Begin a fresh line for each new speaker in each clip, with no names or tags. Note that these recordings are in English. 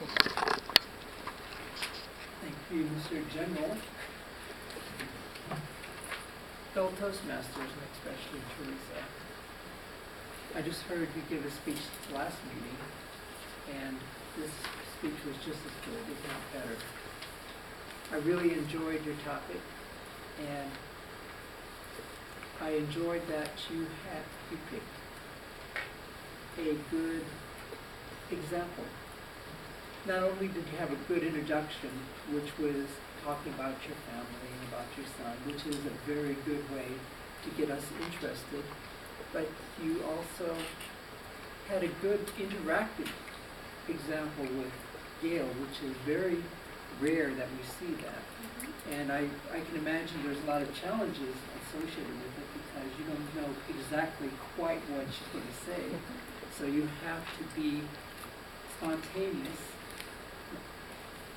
Thank you, Mr. General. Fellow Toastmasters, and especially Teresa. I just heard you give a speech last meeting, and this speech was just as good, if not better. I really enjoyed your topic, and I enjoyed that you picked a good example. Not only did you have a good introduction, which was talking about your family and about your son, which is a very good way to get us interested, but you also had a good interactive example with Gail, which is very rare that we see that. And I can imagine there's a lot of challenges associated with it because you don't know exactly quite what she's going to say. So you have to be spontaneous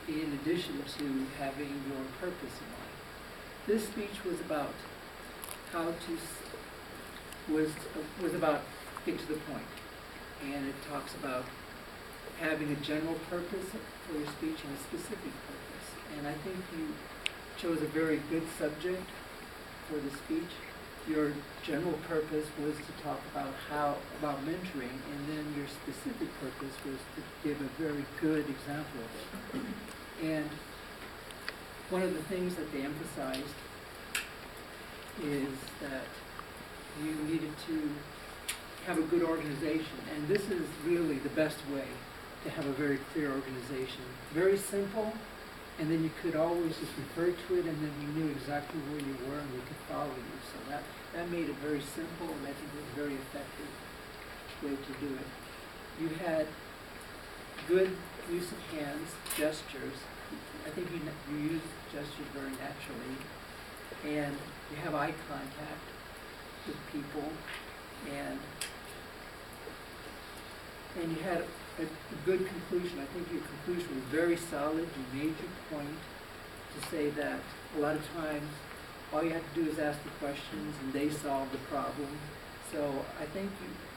in addition to having your purpose in mind. This speech was about how to, was about get to the point. And it talks about having a general purpose for your speech and a specific purpose. And I think you chose a very good subject for the speech. Your general purpose was to talk about about mentoring, and then your specific purpose was to give a very good example of it. And one of the things that they emphasized is that you needed to have a good organization, and this is really the best way to have a very clear organization. Very simple, and then you could always just refer to it, and then you knew exactly where you were, and we could follow you. So that made it very simple, and I think it was a very effective way to do it. You had good use of hands, gestures. I think you use gestures very naturally, and you have eye contact with people, and you had a good conclusion. I think your conclusion was very solid. You made your point to say that a lot of times all you have to do is ask the questions and they solve the problem. So I think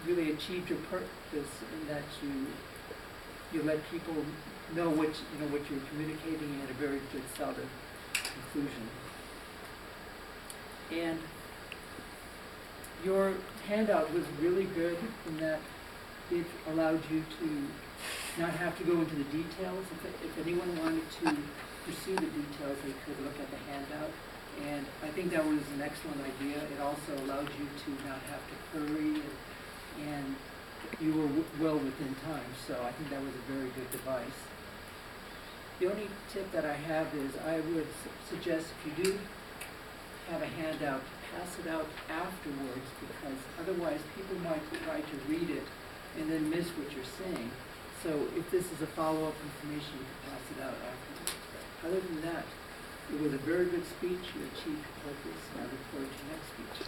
you really achieved your purpose in that you let people know what you were communicating, and had a very good solid conclusion. And your handout was really good in that it allowed you to not have to go into the details. If anyone wanted to pursue the details, they could look at the handout. And I think that was an excellent idea. It also allowed you to not have to hurry, and you were well within time. So I think that was a very good device. The only tip that I have is I would suggest if you do have a handout, pass it out afterwards, because otherwise people might try to read it and then miss what you're saying. So if this is a follow-up information, you can pass it out afterwards. But other than that, it was a very good speech. You achieved your purpose, and I look forward to your next speech.